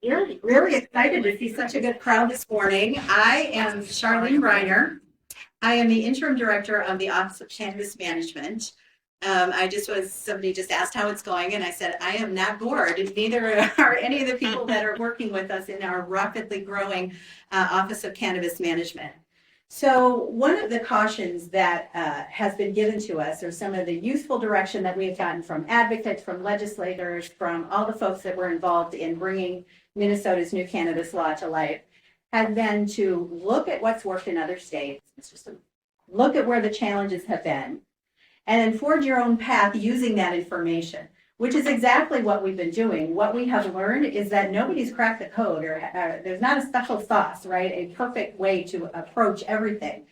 We're really excited to see such a good crowd this morning. I am Charlene Reiner. I am the interim director of the Office of Cannabis Management. Somebody just asked how it's going, and I said, I am not bored. Neither are any of the people that are working with us in our rapidly growing Office of Cannabis Management. So one of the cautions that has been given to us, or some of the useful direction that we've gotten from advocates, from legislators, from all the folks that were involved in bringing Minnesota's new cannabis law to life, has been to look at what's worked in other states, look at where the challenges have been, and then forge your own path using that information, which is exactly what we've been doing. What we have learned is that nobody's cracked the code, or there's not a special sauce, right? A perfect way to approach everything.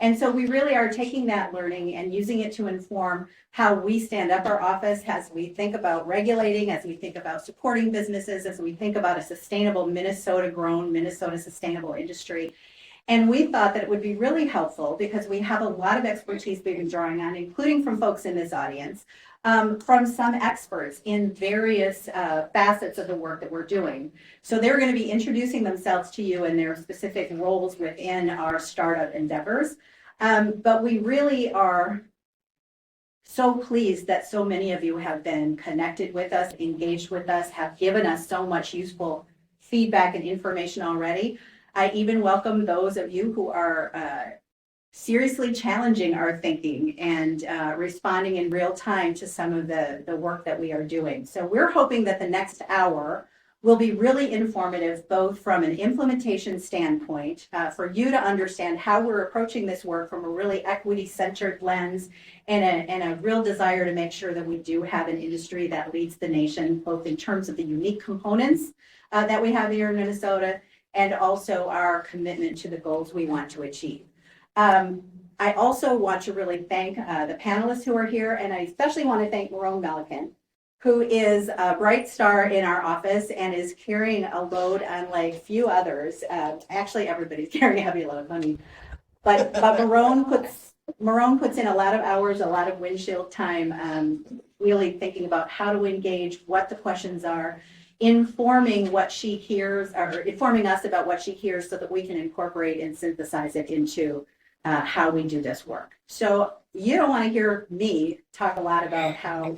And so we really are taking that learning and using it to inform how we stand up our office as we think about regulating, as we think about supporting businesses, as we think about a sustainable Minnesota-grown, Minnesota sustainable industry. And we thought that it would be really helpful because we have a lot of expertise we've been drawing on, including from folks in this audience, from some experts in various facets of the work that we're doing. So they're going to be introducing themselves to you and their specific roles within our startup endeavors. But we really are so pleased that so many of you have been connected with us, engaged with us, have given us so much useful feedback and information already. I even welcome those of you who are seriously challenging our thinking and responding in real time to some of the work that we are doing. So we're hoping that the next hour will be really informative, both from an implementation standpoint, for you to understand how we're approaching this work from a really equity-centered lens and a real desire to make sure that we do have an industry that leads the nation, both in terms of the unique components that we have here in Minnesota and also our commitment to the goals we want to achieve. I also want to really thank the panelists who are here, and I especially want to thank Merone Melekin, who is a bright star in our office and is carrying a load unlike few others. Actually, everybody's carrying a heavy load, but Merone puts in a lot of hours, a lot of windshield time, really thinking about how to engage, what the questions are, informing what she hears, or informing us about what she hears so that we can incorporate and synthesize it into how we do this work. So you don't want to hear me talk a lot about how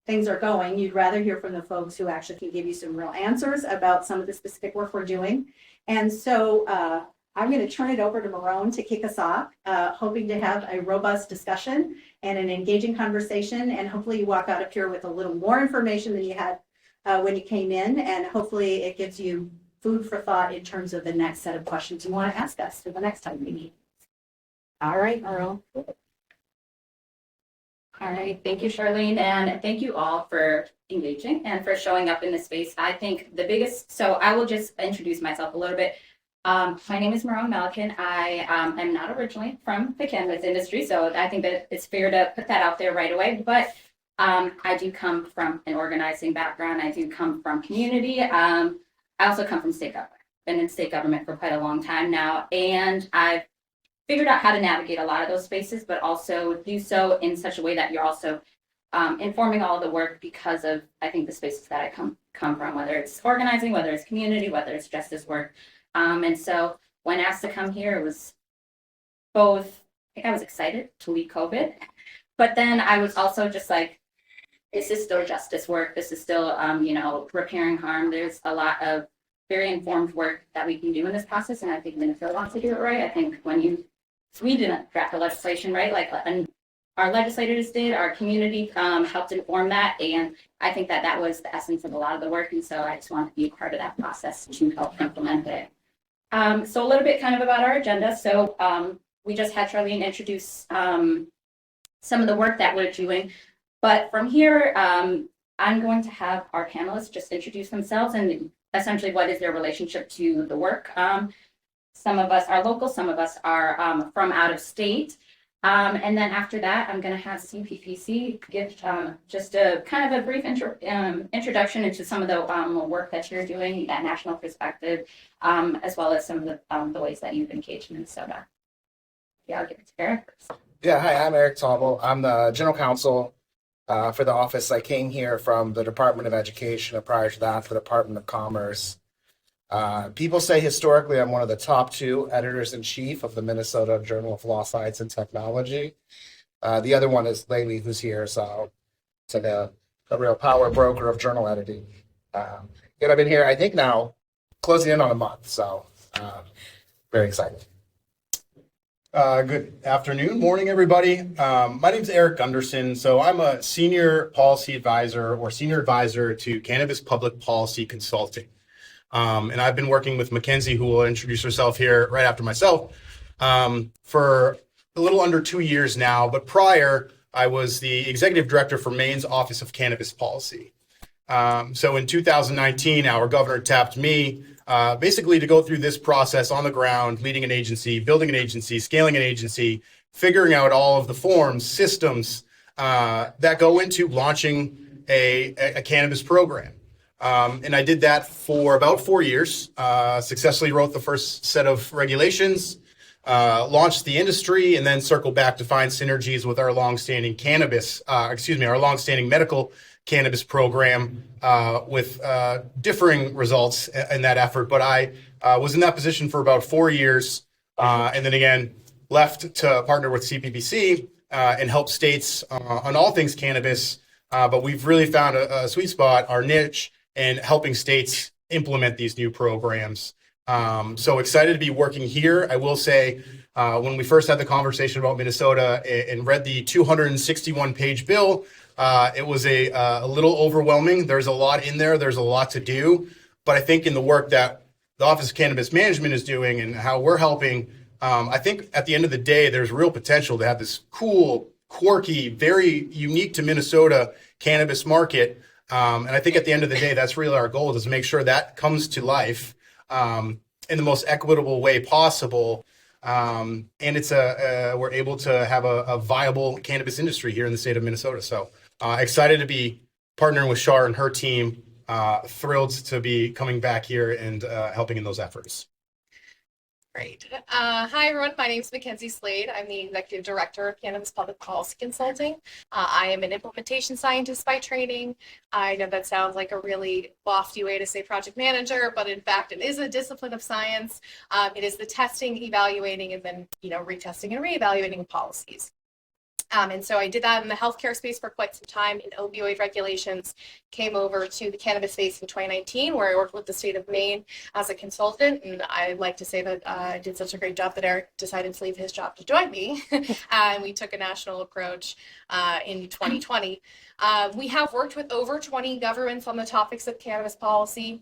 things are going. You'd rather hear from the folks who actually can give you some real answers about some of the specific work we're doing. And so I'm going to turn it over to Merone to kick us off, hoping to have a robust discussion and an engaging conversation. And hopefully you walk out of here with a little more information than you had when you came in. And hopefully it gives you food for thought in terms of the next set of questions you want to ask us for the next time we meet. All right, Merone. All right, thank you, Charlene, and thank you all for engaging and for showing up in this space. I think so I will just introduce myself a little bit. My name is Merone Melekin. I am not originally from the cannabis industry, so I think that it's fair to put that out there right away, but I do come from an organizing background. I do come from community. I also come from state government. Been in state government for quite a long time now, and I've figured out how to navigate a lot of those spaces, but also do so in such a way that you're also informing all of the work because of, I think, the spaces that I come from, whether it's organizing, whether it's community, whether it's justice work. And so when asked to come here, it was both, I think I was excited to lead COVID, but then I was also just like, this is still justice work. This is still, repairing harm. There's a lot of very informed work that we can do in this process, and I think Minnesota wants to do it right. I think we didn't draft the legislation, right? Like our legislators did, our community helped inform that, and I think that was the essence of a lot of the work, and so I just wanted to be a part of that process to help implement it. So a little bit kind of about our agenda. So we just had Charlene introduce some of the work that we're doing, but from here, I'm going to have our panelists just introduce themselves and essentially what is their relationship to the work. Some of us are local, some of us are from out of state. And then after that, I'm going to have CPPC give just a kind of a brief introduction into some of the work that you're doing, that national perspective, as well as some of the ways that you've engaged in Minnesota. Yeah, I'll give it to Erik. Yeah, hi, I'm Erik Taubel. I'm the general counsel for the office. I came here from the Department of Education, and prior to that, the Department of Commerce. People say historically I'm one of the top two editors-in-chief of the Minnesota Journal of Law, Science, and Technology. The other one is Slade, who's here, so it's like a real power broker of journal editing. And I've been here, I think now, closing in on a month, so very excited. Good afternoon, morning, everybody. My name is Erik Gundersen. So I'm a senior policy advisor or senior advisor to Cannabis Public Policy Consulting. And I've been working with Mackenzie, who will introduce herself here right after myself, for a little under 2 years now. But prior, I was the executive director for Maine's Office of Cannabis Policy. So in 2019, our governor tapped me basically to go through this process on the ground, leading an agency, building an agency, scaling an agency, figuring out all of the forms, systems that go into launching a cannabis program. And I did that for about 4 years, successfully wrote the first set of regulations, launched the industry, and then circled back to find synergies with our longstanding our longstanding medical cannabis program with differing results in that effort. But I was in that position for about 4 years, and then again left to partner with CPBC and help states on all things cannabis. But we've really found a sweet spot, our niche, in helping states implement these new programs. So excited to be working here. I will say, when we first had the conversation about Minnesota and read the 261-page bill, it was a little overwhelming. There's a lot in there. There's a lot to do. But I think in the work that the Office of Cannabis Management is doing and how we're helping, I think at the end of the day, there's real potential to have this cool, quirky, very unique to Minnesota cannabis market. And I think at the end of the day, that's really our goal, is to make sure that comes to life in the most equitable way possible. And it's we're able to have a viable cannabis industry here in the state of Minnesota. So excited to be partnering with Shar and her team. Thrilled to be coming back here and helping in those efforts. Great. Hi, everyone. My name is Mackenzie Slade. I'm the Executive Director of Cannabis Public Policy Consulting. I am an implementation scientist by training. I know that sounds like a really lofty way to say project manager, but in fact, it is a discipline of science. It is the testing, evaluating, and then retesting and reevaluating of policies. And so I did that in the healthcare space for quite some time in opioid regulations, came over to the cannabis space in 2019, where I worked with the state of Maine as a consultant. And I'd like to say that I did such a great job that Erik decided to leave his job to join me. And we took a national approach in 2020. We have worked with over 20 governments on the topics of cannabis policy.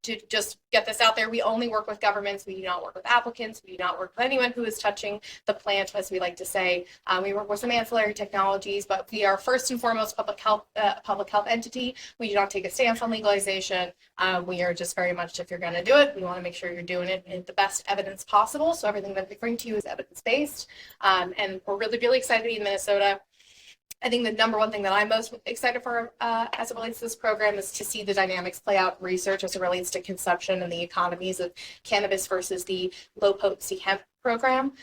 To just get this out there, we only work with governments. We do not work with applicants. We do not work with anyone who is touching the plant, as we like to say. We work with some ancillary technologies, but we are first and foremost public health entity. We do not take a stance on legalization. We are just very much, if you're going to do it, we want to make sure you're doing it in the best evidence possible. So everything that we bring to you is evidence-based. And we're really, really excited to be in Minnesota. I think the number one thing that I'm most excited for as it relates to this program is to see the dynamics play out in research as it relates to consumption and the economies of cannabis versus the low potency hemp program.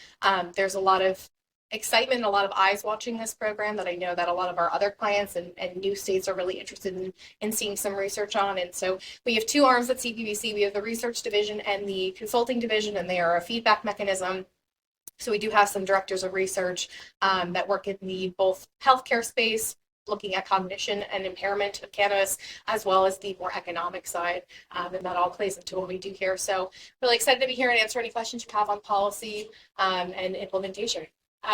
There's a lot of excitement, a lot of eyes watching this program that I know that a lot of our other clients and new states are really interested in seeing some research on. And so we have two arms at CPBC. We have the research division and the consulting division, and they are a feedback mechanism. So we do have some directors of research that work in the both healthcare space, looking at cognition and impairment of cannabis, as well as the more economic side. And that all plays into what we do here. So really excited to be here and answer any questions you have on policy and implementation.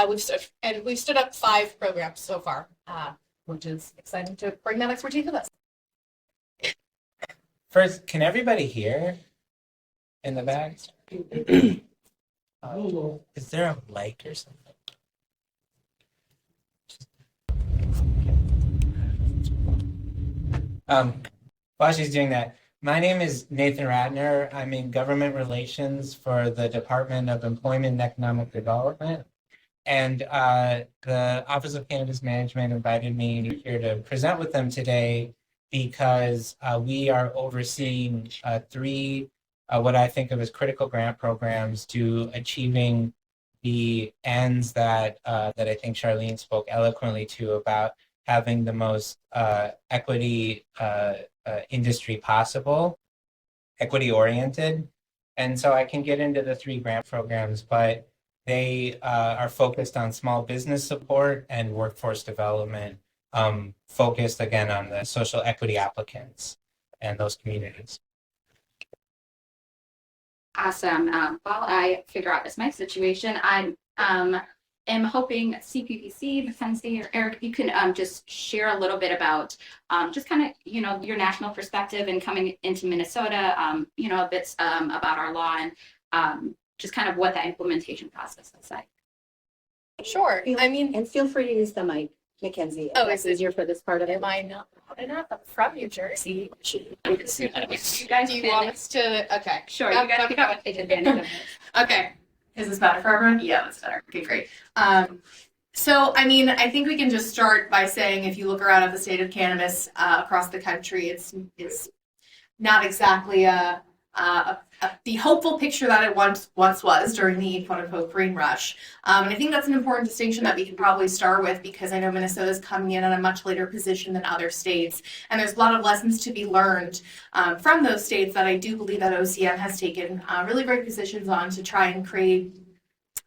We've stood up 5 programs so far, which is exciting to bring that expertise with us. First, can everybody hear in the back? Is there a mic or something? While she's doing that, my name is Nathan Ratner. I'm in government relations for the Department of Employment and Economic Development. And the Office of Cannabis Management invited me here to present with them today because we are overseeing 3 what I think of as critical grant programs to achieving the ends that I think Charlene spoke eloquently to about having the most equity industry possible, equity oriented. And so I can get into the 3 grant programs, but they are focused on small business support and workforce development, focused again on the social equity applicants and those communities. Awesome. While I figure out this mic situation, I am hoping CPPC, Mackenzie, or Eric, you can just share a little bit about just kind of, your national perspective and coming into Minnesota, a bit about our law and just kind of what the implementation process looks like. Sure. I mean, And feel free to use the mic, Mackenzie. Oh, if that's is it- easier for this part of it. am I not loud enough? I'm from New Jersey. You guys Do you can- want us to? Okay. Sure, Yep, you guys okay. can take advantage of it. Okay. Is this better for everyone? Yeah, that's better. Okay, great. So, I mean, I think we can just start by saying if you look around at the state of cannabis across the country, it's not exactly the hopeful picture that it once was during the quote unquote green rush. And I think that's an important distinction that we can probably start with because I know Minnesota is coming in at a much later position than other states. And there's a lot of lessons to be learned from those states that I do believe that OCM has taken really great positions on to try and create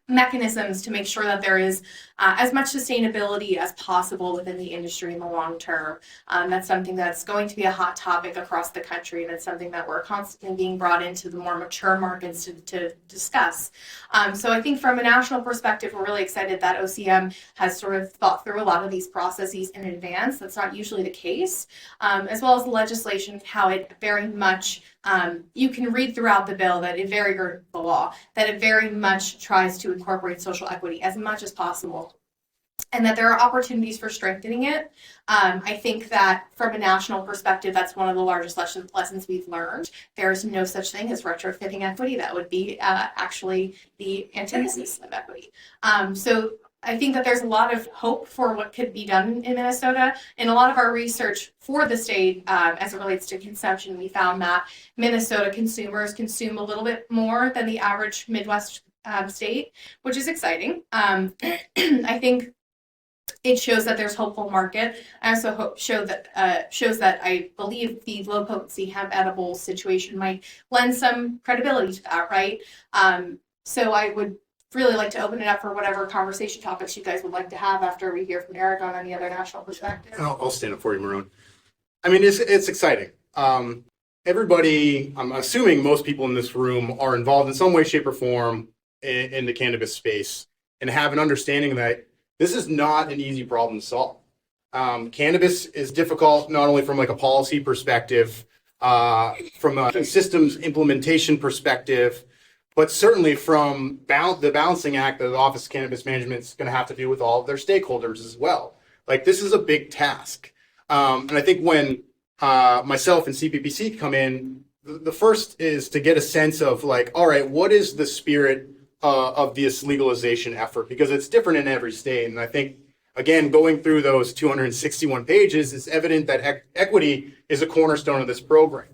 mechanisms to make sure that there is as much sustainability as possible within the industry in the long term. That's something that's going to be a hot topic across the country, and it's something that we're constantly being brought into the more mature markets to discuss. So I think from a national perspective, we're really excited that OCM has sort of thought through a lot of these processes in advance. That's not usually the case, as well as the legislation, how it very much you can read throughout the bill that it or the law that it very much tries to incorporate social equity as much as possible, and that there are opportunities for strengthening it. I think that from a national perspective, that's one of the largest lessons we've learned. There's no such thing as retrofitting equity. That would be actually the antithesis of equity. So I think that there's a lot of hope for what could be done in Minnesota. In a lot of our research for the state, as it relates to consumption, we found that Minnesota consumers consume a little bit more than the average Midwest state, which is exciting. I think it shows that there's hopeful market. I also shows that I believe the low potency hemp edible situation might lend some credibility to that, right? So I would really like to open it up for whatever conversation topics you guys would like to have after we hear from Erik on any other national perspective. I'll stand up for you, Merone. I mean, it's exciting. Everybody, I'm assuming most people in this room are involved in some way, shape, or form in the cannabis space and have an understanding that this is not an easy problem to solve. Cannabis is difficult, not only from like a policy perspective, from a systems implementation perspective, but certainly from the balancing act that the Office of Cannabis Management is going to have to do with all of their stakeholders as well. Like, this is a big task. And I think when myself and CPPC come in, the first is to get a sense of like, all right, what is the spirit of this legalization effort? Because it's different in every state. And I think, again, going through those 261 pages, it's evident that equity is a cornerstone of this program.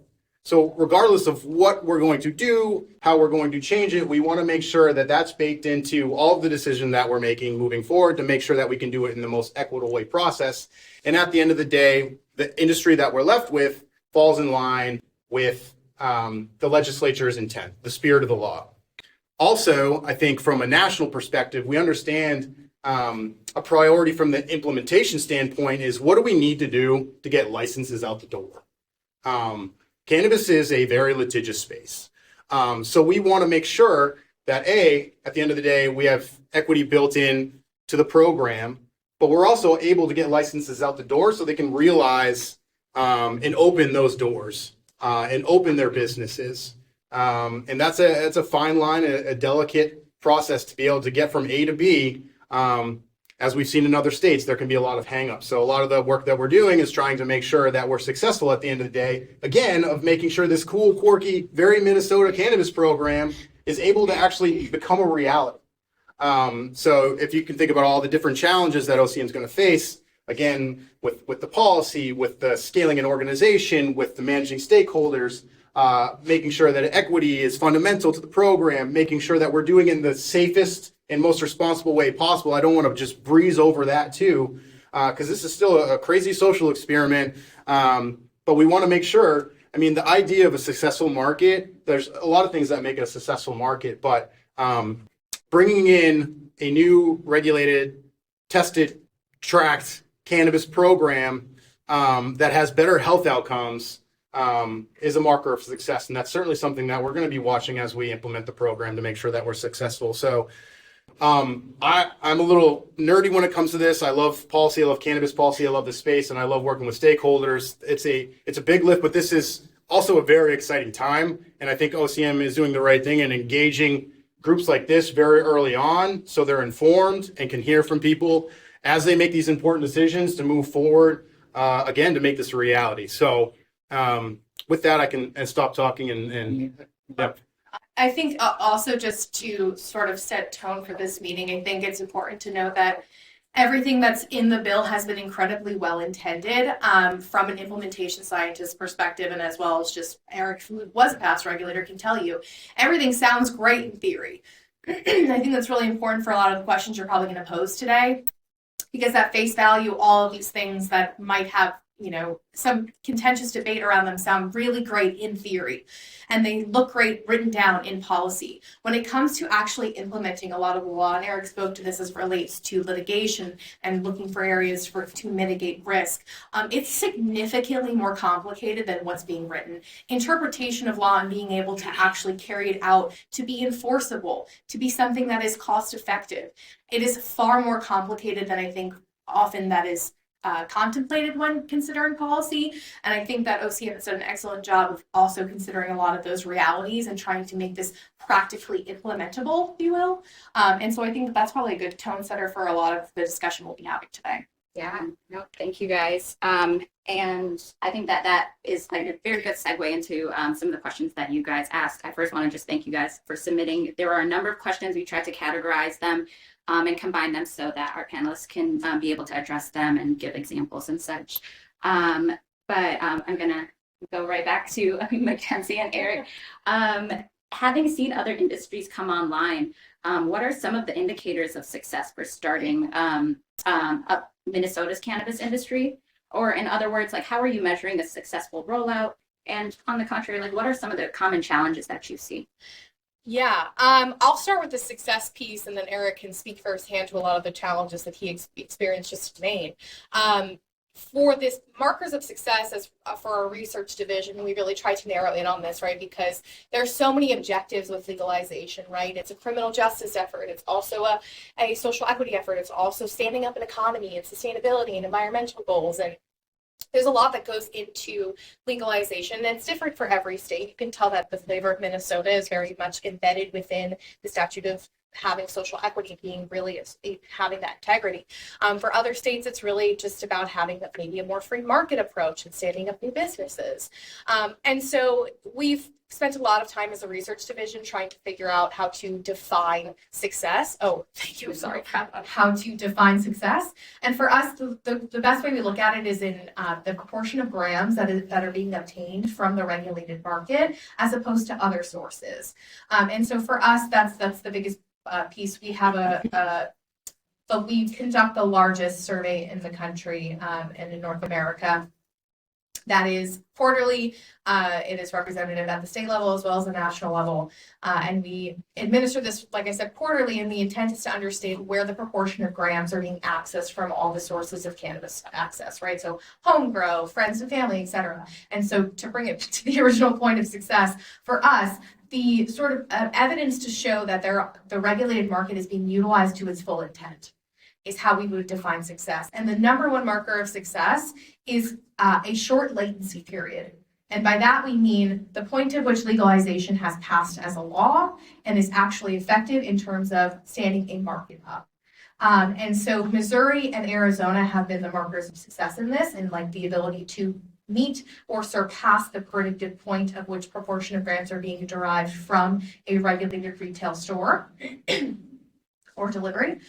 So regardless of what we're going to do, how we're going to change it, we want to make sure that that's baked into all of the decision that we're making moving forward to make sure that we can do it in the most equitable way process. And at the end of the day, the industry that we're left with falls in line with the legislature's intent, the spirit of the law. Also, I think from a national perspective, we understand a priority from the implementation standpoint is what do we need to do to get licenses out the door? Cannabis is a very litigious space. So we want to make sure that at the end of the day, we have equity built in to the program, but we're also able to get licenses out the door so they can realize and open those doors and open their businesses. And that's a fine line, a delicate process to be able to get from A to B. As we've seen in other states, there can be a lot of hangups. So a lot of the work that we're doing is trying to make sure that we're successful at the end of the day, again, of making sure this cool, quirky, very Minnesota cannabis program is able to actually become a reality. So if you can think about all the different challenges that OCM is going to face, again, with the policy, with the scaling and organization, with the managing stakeholders, making sure that equity is fundamental to the program, making sure that we're doing it in the safest and most responsible way possible. I don't want to just breeze over that too. because this is still a crazy social experiment. But we want to make sure, I mean, the idea of a successful market, there's a lot of things that make it a successful market, but bringing in a new regulated, tested, tracked cannabis program that has better health outcomes is a marker of success. And that's certainly something that we're going to be watching as we implement the program to make sure that we're successful. So I'm a little nerdy when it comes to this. I love policy. I love cannabis policy. I love the space, and I love working with stakeholders. It's a big lift, but this is also a very exciting time. And I think OCM is doing the right thing and engaging groups like this very early on, so they're informed and can hear from people as they make these important decisions to move forward. Again, to make this a reality. So with that, I can stop talking and yep. I think also just to sort of set tone for this meeting, I think it's important to note that everything that's in the bill has been incredibly well intended from an implementation scientist perspective, and as well as just Erik, who was a past regulator, can tell you everything sounds great in theory. I think that's really important for a lot of the questions you're probably going to pose today, because at face value, all of these things that might have, you know, some contentious debate around them sound really great in theory, and they look great written down in policy. When it comes to actually implementing a lot of the law, and Erik spoke to this as relates to litigation and looking for areas to mitigate risk, it's significantly more complicated than what's being written. Interpretation of law and being able to actually carry it out, to be enforceable, to be something that is cost effective. It is far more complicated than I think often that is contemplated when considering policy. And I think that OCM has done an excellent job of also considering a lot of those realities and trying to make this practically implementable, if you will. And so I think that's probably a good tone setter for a lot of the discussion we'll be having today. Yeah, no, thank you guys. And I think that is like a very good segue into some of the questions that you guys asked. I first want to just thank you guys for submitting. There are a number of questions. We tried to categorize them and combine them so that our panelists can be able to address them and give examples and such. But I'm going to go right back to Mackenzie and Erik. Having seen other industries come online, what are some of the indicators of success for starting up Minnesota's cannabis industry? Or in other words, like, how are you measuring a successful rollout? And on the contrary, like, what are some of the common challenges that you see? Yeah, I'll start with the success piece, and then Erik can speak firsthand to a lot of the challenges that he experienced just named. For this markers of success, as for our research division, we really try to narrow in on this, right? Because there's so many objectives with legalization, right? It's a criminal justice effort. It's also a social equity effort. It's also standing up an economy and sustainability and environmental goals. And there's a lot that goes into legalization, and it's different for every state. You can tell that the flavor of Minnesota is very much embedded within the statute of having social equity, being really having that integrity. For other states, it's really just about having maybe a more free market approach and standing up new businesses. And so we've spent a lot of time as a research division trying to figure out how to define success. Oh, thank you. Sorry. How to define success. And for us, the best way we look at it is in the proportion of grams that are being obtained from the regulated market as opposed to other sources. And so for us, that's the biggest piece. We have but we conduct the largest survey in the country and in North America. That is quarterly. It is representative at the state level as well as the national level. And we administer this, like I said, quarterly, and the intent is to understand where the proportion of grams are being accessed from all the sources of cannabis access, right? So home grow, friends and family, et cetera. And so to bring it to the original point of success, for us, the sort of evidence to show that the regulated market is being utilized to its full intent is how we would define success. And the number one marker of success is a short latency period. And by that, we mean the point at which legalization has passed as a law and is actually effective in terms of standing a market up. And so Missouri and Arizona have been the markers of success in this, and like the ability to meet or surpass the predicted point of which proportion of grams are being derived from a regulated retail store. or delivery.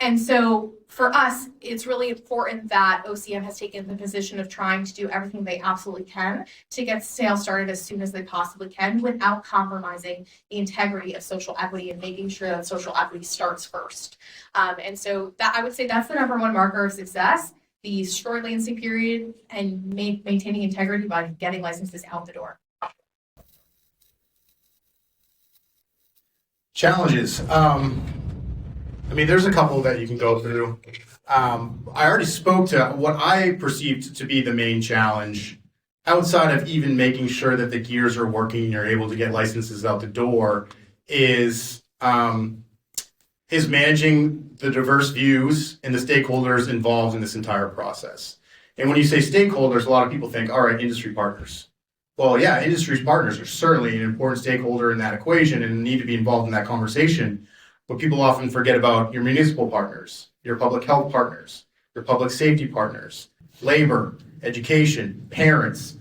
And so for us, it's really important that OCM has taken the position of trying to do everything they absolutely can to get sales started as soon as they possibly can without compromising the integrity of social equity and making sure that social equity starts first. And so that I would say that's the number one marker of success, the short latency period and maintaining integrity by getting licenses out the door. Challenges. I mean, there's a couple that you can go through. I already spoke to what I perceived to be the main challenge outside of even making sure that the gears are working and you're able to get licenses out the door is managing the diverse views and the stakeholders involved in this entire process. And when you say stakeholders, a lot of people think, all right, industry partners. Well, yeah, industry partners are certainly an important stakeholder in that equation and need to be involved in that conversation. But people often forget about your municipal partners, your public health partners, your public safety partners, labor, education, parents.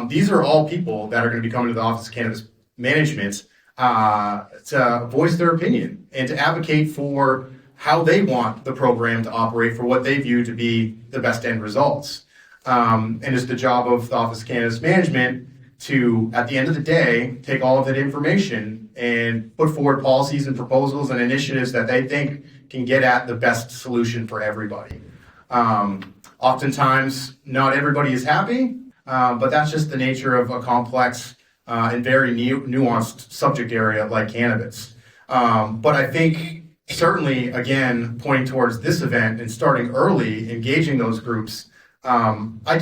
These are all people that are going to be coming to the Office of Cannabis Management to voice their opinion and to advocate for how they want the program to operate for what they view to be the best end results. And it's the job of the Office of Cannabis Management to, at the end of the day, take all of that information and put forward policies and proposals and initiatives that they think can get at the best solution for everybody. Oftentimes, not everybody is happy, but that's just the nature of a complex and very nuanced subject area like cannabis. But I think certainly, again, pointing towards this event and starting early, engaging those groups, I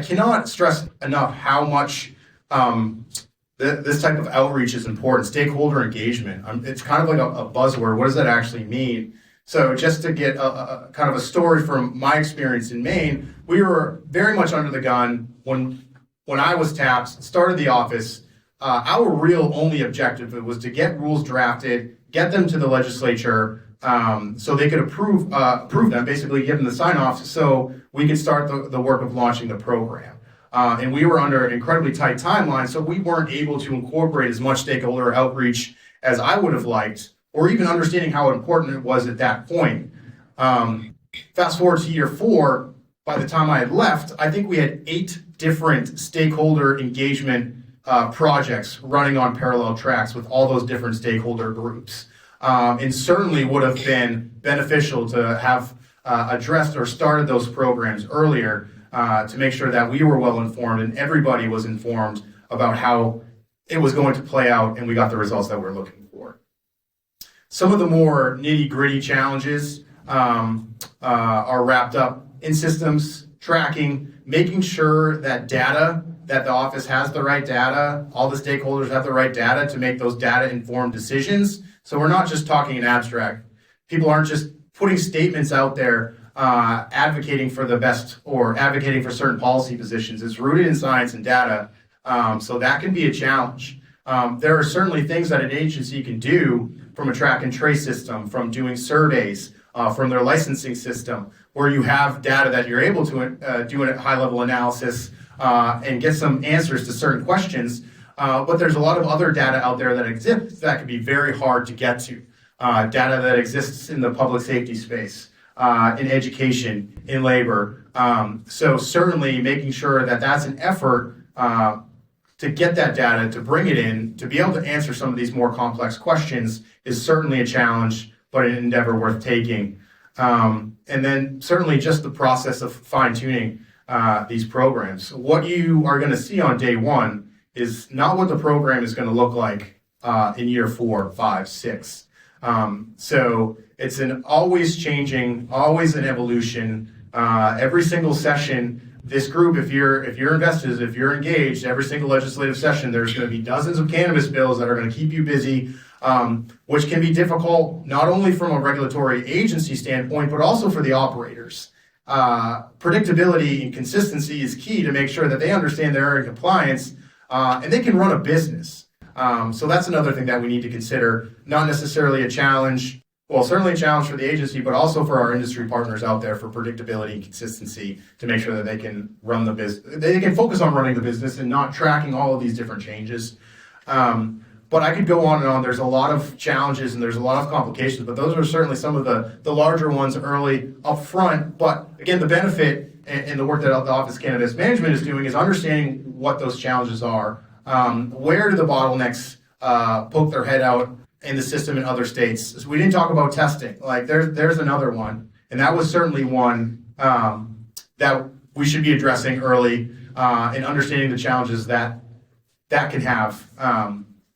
cannot stress enough how much this type of outreach is important. Stakeholder engagement. It's kind of like a buzzword. What does that actually mean? So just to get a kind of a story from my experience in Maine, we were very much under the gun when I was tapped, started the office. Our real only objective was to get rules drafted, get them to the legislature, so they could approve them, basically give them the sign-offs so we could start the work of launching the program. And we were under an incredibly tight timeline, so we weren't able to incorporate as much stakeholder outreach as I would have liked, or even understanding how important it was at that point. Fast forward to year 4, by the time I had left, I think we had 8 different stakeholder engagement projects running on parallel tracks with all those different stakeholder groups. And certainly would have been beneficial to have addressed or started those programs earlier to make sure that we were well informed and everybody was informed about how it was going to play out and we got the results that we're looking for. Some of the more nitty-gritty challenges are wrapped up in systems, tracking, making sure that that the office has the right data, all the stakeholders have the right data to make those data-informed decisions. So we're not just talking in abstract. People aren't just putting statements out there advocating for the best or advocating for certain policy positions. It's rooted in science and data, so that can be a challenge. There are certainly things that an agency can do from a track and trace system, from doing surveys, from their licensing system, where you have data that you're able to do a high-level analysis and get some answers to certain questions. But there's a lot of other data out there that exists that can be very hard to get to. Data that exists in the public safety space, in education, in labor. So certainly making sure that that's an effort to get that data, to bring it in, to be able to answer some of these more complex questions is certainly a challenge, but an endeavor worth taking. And then certainly just the process of fine-tuning these programs. What you are going to see on day 1 is not what the program is going to look like in year 4, 5, 6. So it's an always changing, always an evolution. Every single session, this group, if you're invested, if you're engaged, every single legislative session, there's going to be dozens of cannabis bills that are going to keep you busy, which can be difficult not only from a regulatory agency standpoint, but also for the operators. Predictability and consistency is key to make sure that they understand they're in compliance and they can run a business. So that's another thing that we need to consider. Not necessarily a challenge, well, certainly a challenge for the agency, but also for our industry partners out there for predictability and consistency to make sure that they can run the business. They can focus on running the business and not tracking all of these different changes. But I could go on and on. There's a lot of challenges and there's a lot of complications, but those are certainly some of the larger ones early up front. But again, the benefit and the work that the Office of Cannabis Management is doing is understanding what those challenges are. Where do the bottlenecks poke their head out in the system in other states? So we didn't talk about testing. Like there's another one, and that was certainly one that we should be addressing early and understanding the challenges that can have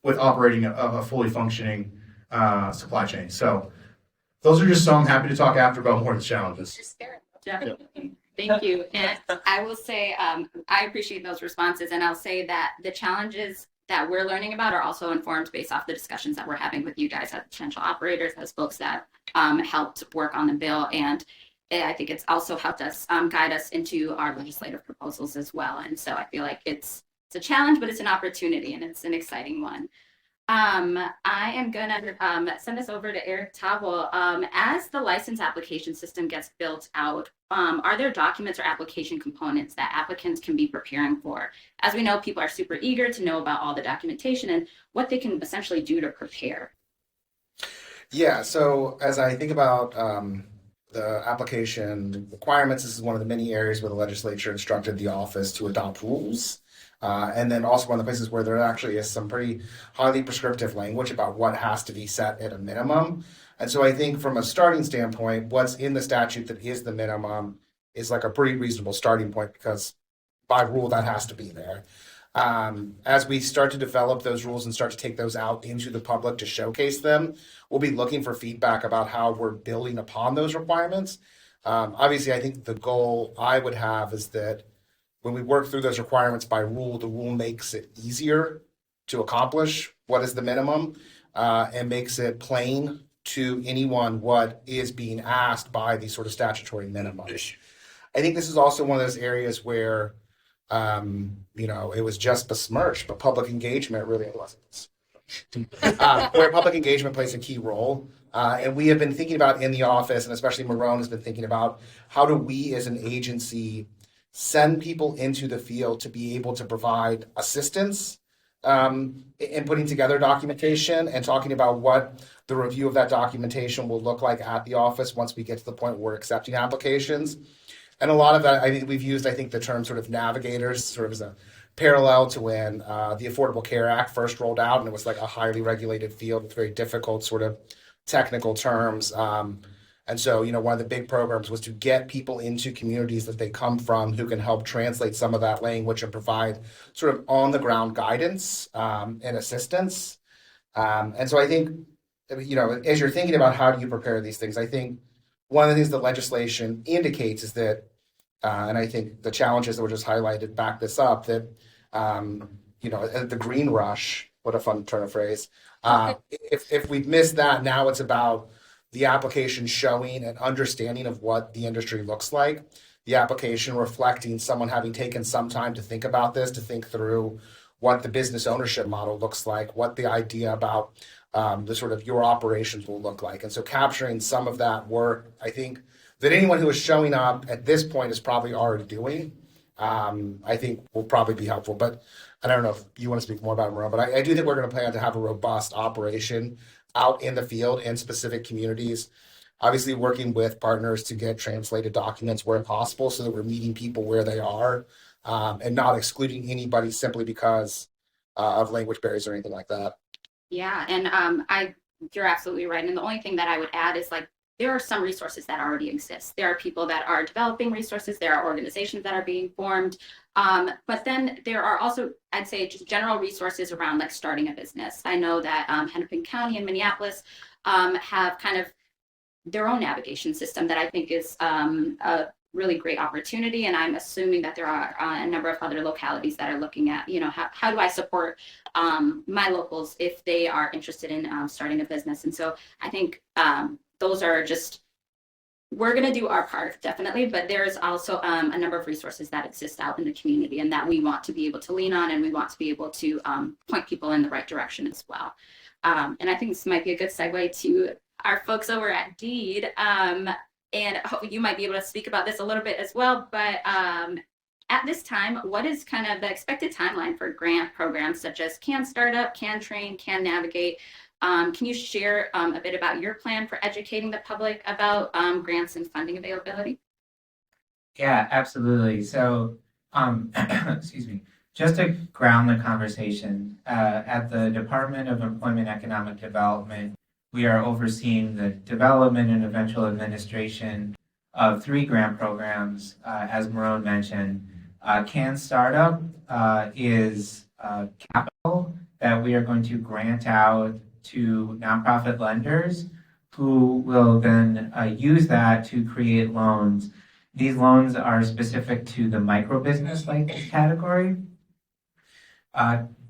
with operating a fully functioning supply chain. So those are just some. I'm happy to talk after about more of the challenges. Definitely. Thank you. And I will say, I appreciate those responses. And I'll say that the challenges that we're learning about are also informed based off the discussions that we're having with you guys as potential operators, as folks that helped work on the bill. And I think it's also helped us guide us into our legislative proposals as well. And so I feel like it's a challenge, but it's an opportunity and it's an exciting one. I am gonna send this over to Erik Taubel. As the license application system gets built out, are there documents or application components that applicants can be preparing for? As we know, people are super eager to know about all the documentation and what they can essentially do to prepare. Yeah, so as I think about the application requirements, this is one of the many areas where the legislature instructed the office to adopt rules. And then also one of the places where there actually is some pretty highly prescriptive language about what has to be set at a minimum. And so I think from a starting standpoint, what's in the statute that is the minimum is like a pretty reasonable starting point because by rule that has to be there. As we start to develop those rules and start to take those out into the public to showcase them, we'll be looking for feedback about how we're building upon those requirements. Obviously, I think the goal I would have is that when we work through those requirements by rule, the rule makes it easier to accomplish what is the minimum and makes it plain to anyone what is being asked by these sort of statutory minimums. I think this is also one of those areas where, it was just besmirched, but public engagement really wasn't. Where public engagement plays a key role. And we have been thinking about in the office, and especially Merone has been thinking about how do we as an agency send people into the field to be able to provide assistance in putting together documentation and talking about what the review of that documentation will look like at the office once we get to the point where we're accepting applications. And a lot of that, I think we've used, the term sort of navigators sort of as a parallel to when the Affordable Care Act first rolled out, and it was like a highly regulated field with very difficult sort of technical terms. And so, one of the big programs was to get people into communities that they come from who can help translate some of that language and provide sort of on the ground guidance and assistance. And so I think, as you're thinking about how do you prepare these things, I think one of the things the legislation indicates is that, and I think the challenges that were just highlighted back this up, that, the green rush, what a fun turn of phrase. If we've missed that, now it's about the application showing an understanding of what the industry looks like, the application reflecting someone having taken some time to think about this, to think through what the business ownership model looks like, what the idea about the sort of your operations will look like. And so capturing some of that work, I think that anyone who is showing up at this point is probably already doing, I think will probably be helpful. But I don't know if you want to speak more about Merone, but I do think we're going to plan to have a robust operation out in the field in specific communities, obviously working with partners to get translated documents where possible so that we're meeting people where they are and not excluding anybody simply because of language barriers or anything like that. Yeah, and you're absolutely right. And the only thing that I would add is there are some resources that already exist. There are people that are developing resources. There are organizations that are being formed. But then there are also, I'd say, just general resources around starting a business. I know that Hennepin County and Minneapolis have kind of their own navigation system that I think is a really great opportunity. And I'm assuming that there are a number of other localities that are looking at, how do I support my locals if they are interested in starting a business? And so I think those are just, we're going to do our part, definitely, but there's also a number of resources that exist out in the community and that we want to be able to lean on, and we want to be able to point people in the right direction as well. And I think this might be a good segue to our folks over at Deed. And you might be able to speak about this a little bit as well, but At this time, what is kind of the expected timeline for grant programs such as Can Startup, Can Train, Can Navigate? Can you share a bit about your plan for educating the public about grants and funding availability? Yeah, absolutely. So, excuse me, just to ground the conversation, at the Department of Employment and Economic Development, we are overseeing the development and eventual administration of 3 grant programs, as Merone mentioned. Can Startup is capital that we are going to grant out to nonprofit lenders who will then use that to create loans. These loans are specific to the microbusiness license category.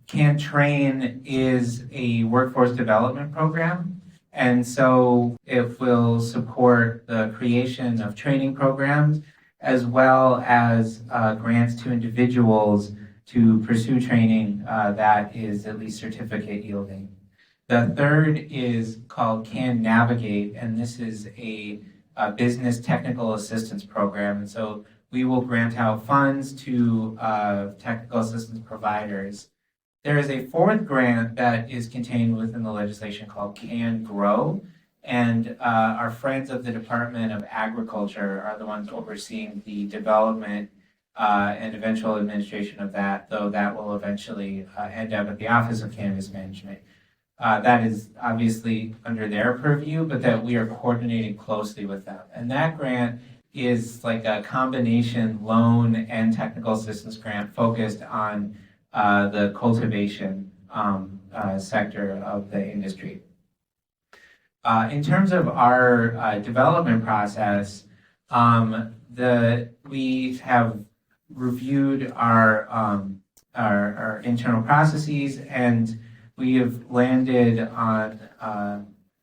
Can Train is a workforce development program, and so it will support the creation of training programs as well as grants to individuals to pursue training that is at least certificate yielding. The third is called Can Navigate, and this is a business technical assistance program. And so we will grant out funds to technical assistance providers. There is a 4th grant that is contained within the legislation called Can Grow. And our friends of the Department of Agriculture are the ones overseeing the development and eventual administration of that, though that will eventually end up at the Office of Cannabis Management. That is obviously under their purview, but that we are coordinating closely with them. And that grant is like a combination loan and technical assistance grant focused on the cultivation sector of the industry. In terms of our development process, we have reviewed our internal processes, and we have landed on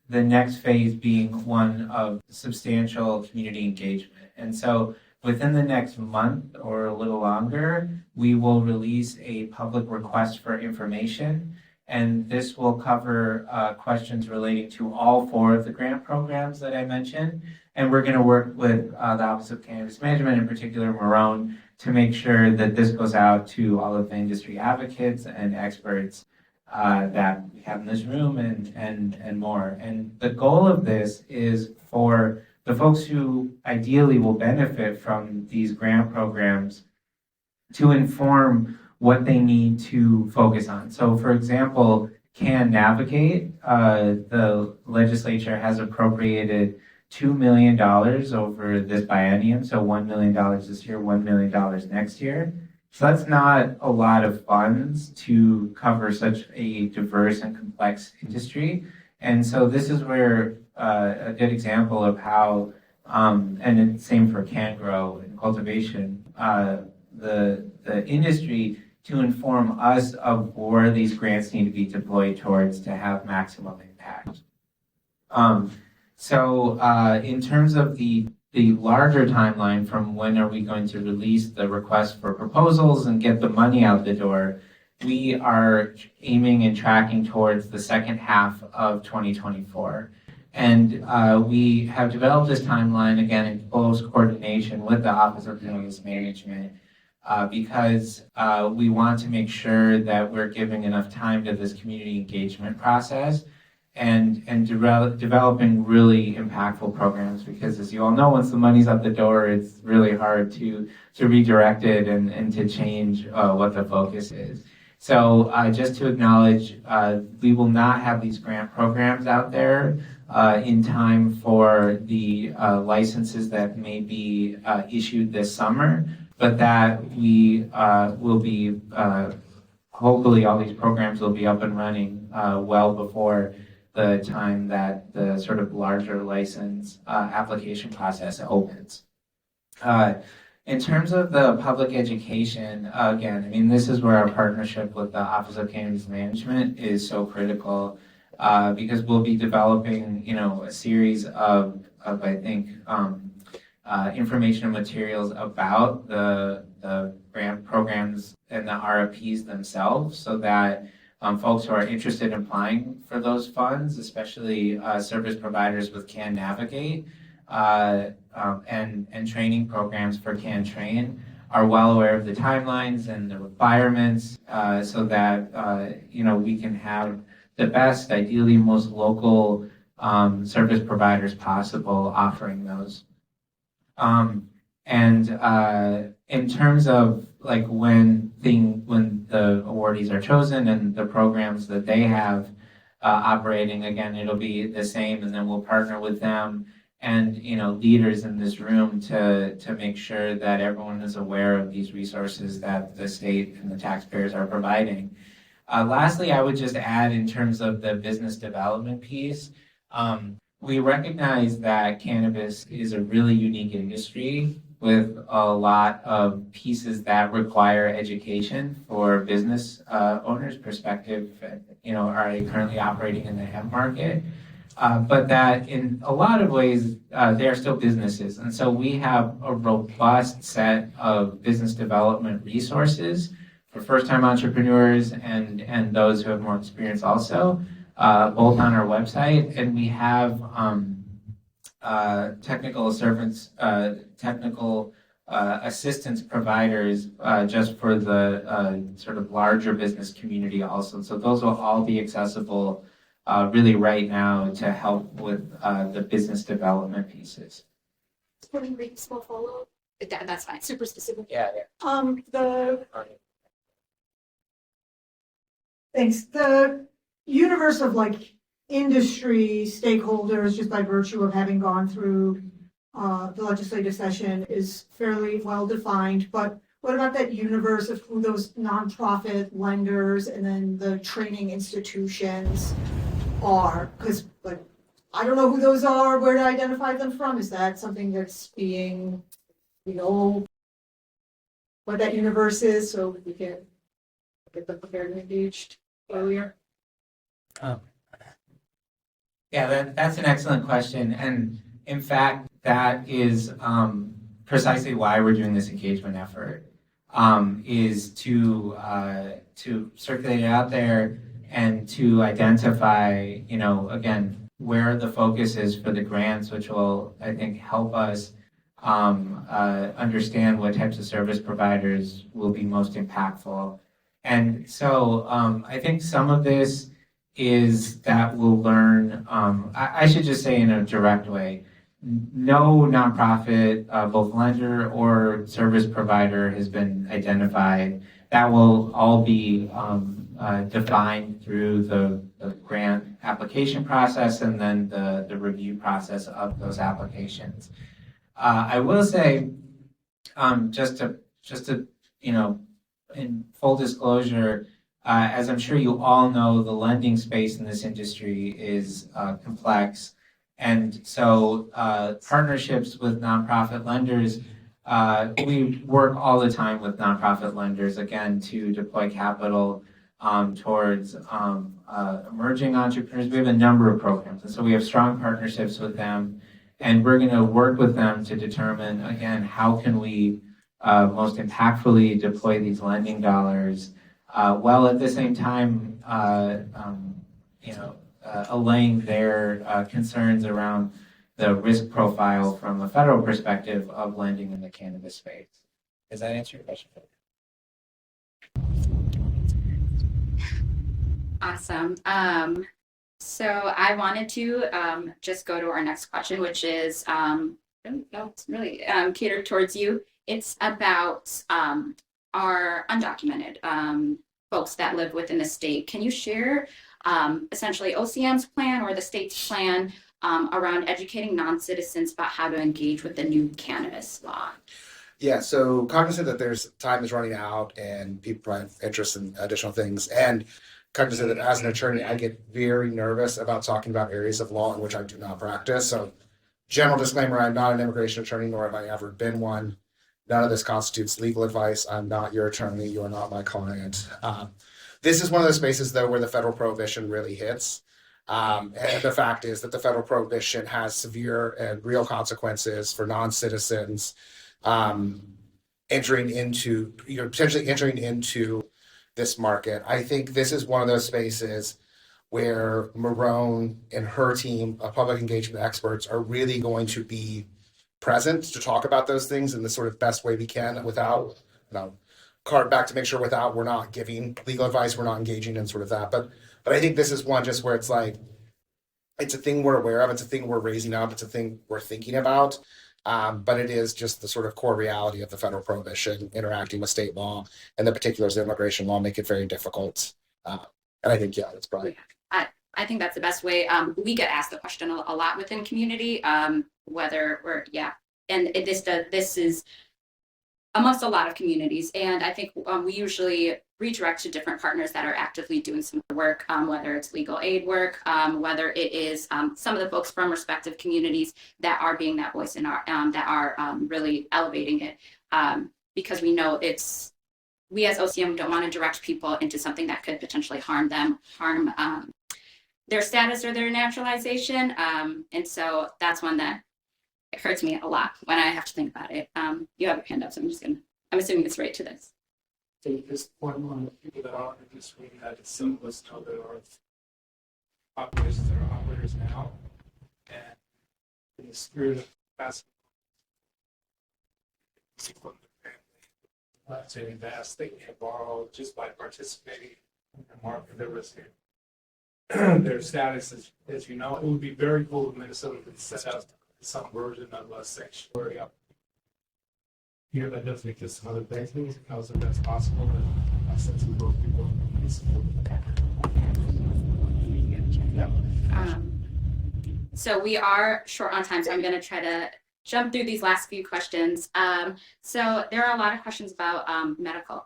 the next phase being one of substantial community engagement. And so within the next month or a little longer, we will release a public request for information. And this will cover questions relating to all 4 of the grant programs that I mentioned. And we're going to work with the Office of Cannabis Management, in particular Merone, to make sure that this goes out to all of the industry advocates and experts that we have in this room and more. And the goal of this is for the folks who ideally will benefit from these grant programs to inform what they need to focus on. So, for example, Can Navigate, the legislature has appropriated $2 million over this biennium, so $1 million this year, $1 million next year. So that's not a lot of funds to cover such a diverse and complex industry. And so this is where a good example of how, and same for Can Grow and cultivation, the industry to inform us of where these grants need to be deployed towards to have maximum impact. So in terms of the larger timeline from when are we going to release the request for proposals and get the money out the door, we are aiming and tracking towards the second half of 2024. And we have developed this timeline, again, in close coordination with the Office of Cannabis Management, because we want to make sure that we're giving enough time to this community engagement process and developing really impactful programs, because as you all know, once the money's out the door, it's really hard to redirect it and to change what the focus is. So just to acknowledge, we will not have these grant programs out there in time for the licenses that may be issued this summer, but that we will be, hopefully all these programs will be up and running well before the time that the sort of larger license application process opens. In terms of the public education, again, I mean, this is where our partnership with the Office of Cannabis Management is so critical, because we'll be developing, a series of I think, information and materials about the grant programs and the RFPs themselves, so that folks who are interested in applying for those funds, especially service providers with Can Navigate and training programs for Can Train, are well aware of the timelines and the requirements, so that we can have the best, ideally most local service providers possible offering those. And in terms of like when the awardees are chosen and the programs that they have operating, again, it'll be the same, and then we'll partner with them and leaders in this room to make sure that everyone is aware of these resources that the state and the taxpayers are providing. Lastly, I would just add in terms of the business development piece, we recognize that cannabis is a really unique industry with a lot of pieces that require education for business owners' perspective. Are they currently operating in the hemp market? But that in a lot of ways, they are still businesses. And so we have a robust set of business development resources for first-time entrepreneurs and those who have more experience also, both on our website. And we have technical assistance providers just for the sort of larger business community also. So those will all be accessible really right now to help with the business development pieces. Small follow-up. That's fine. Super specific. Yeah. The universe of like industry stakeholders, just by virtue of having gone through the legislative session, is fairly well defined. But what about that universe of who those nonprofit lenders and then the training institutions are? Because I don't know who those are, where to identify them from. Is that something that's being, what that universe is, so we can get them prepared and engaged earlier? Yeah, that's an excellent question. And in fact, that is precisely why we're doing this engagement effort, is to circulate it out there and to identify, again, where the focus is for the grants, which will, I think, help us understand what types of service providers will be most impactful. And so I think some of this is that we'll learn, I should just say in a direct way, no nonprofit, both lender or service provider has been identified. That will all be defined through the grant application process and then the review process of those applications. I will say, just to in full disclosure, as I'm sure you all know, the lending space in this industry is complex. And so partnerships with nonprofit lenders, we work all the time with nonprofit lenders, again, to deploy capital towards emerging entrepreneurs. We have a number of programs. And so we have strong partnerships with them. And we're going to work with them to determine, again, how can we most impactfully deploy these lending dollars, while at the same time, allaying their concerns around the risk profile from a federal perspective of lending in the cannabis space. Does that answer your question? Awesome. So I wanted to just go to our next question, which is it's really catered towards you. It's about our undocumented folks that live within the state. Can you share essentially OCM's plan or the state's plan around educating non-citizens about how to engage with the new cannabis law? Yeah, so cognizant that time is running out and people have interest in additional things, and cognizant that as an attorney, I get very nervous about talking about areas of law in which I do not practice. So, general disclaimer, I'm not an immigration attorney, nor have I ever been one. None of this constitutes legal advice. I'm not your attorney. You are not my client. This is one of those spaces, though, where the federal prohibition really hits. And the fact is that the federal prohibition has severe and real consequences for non-citizens potentially entering into this market. I think this is one of those spaces where Merone and her team of public engagement experts are really going to be present to talk about those things in the sort of best way we can without, card back to make sure without we're not giving legal advice, we're not engaging in sort of that. But I think this is one just where it's like, it's a thing we're aware of, it's a thing we're raising up, it's a thing we're thinking about. But it is just the sort of core reality of the federal prohibition interacting with state law, and the particulars of immigration law make it very difficult. And I think, that's probably. I think that's the best way. We get asked the question a lot within community, whether we're, and this is amongst a lot of communities. And I think we usually redirect to different partners that are actively doing some work, whether it's legal aid work, whether it is some of the folks from respective communities that are being that voice in our, that are really elevating it. Because we know we as OCM don't want to direct people into something that could potentially harm them, their status or their naturalization. And so that's one that it hurts me a lot when I have to think about it. You have your hand up, so I'm assuming it's right to this. So at this point, on the people that are in this room that some of us know that are operations that are operators now, and in the spirit of capacity, from the family, to invest, they can borrow just by participating in the market they're risking. Their status, as you know, it would be very cool if Minnesota could set up some version of a sanctuary up here that doesn't exist in other places. How is it that's possible? And since we both people So we are short on time, so I'm going to try to jump through these last few questions. So there are a lot of questions about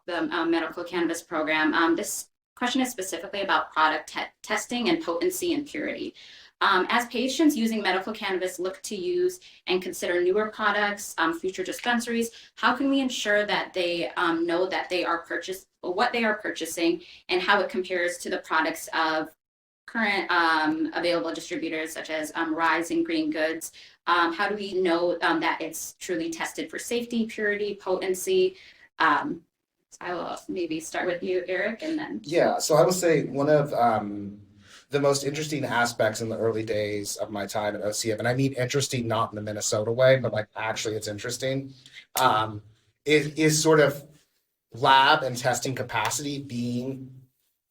the medical cannabis program. This question is specifically about product testing and potency and purity. As patients using medical cannabis look to use and consider newer products, future dispensaries, how can we ensure that they know that they are what they are purchasing and how it compares to the products of current available distributors such as Rise and Green Goods? How do we know that it's truly tested for safety, purity, potency? I will maybe start with you, Erik, and then. Yeah, so I will say one of the most interesting aspects in the early days of my time at OCM, and I mean interesting not in the Minnesota way, but like actually it's interesting, is sort of lab and testing capacity being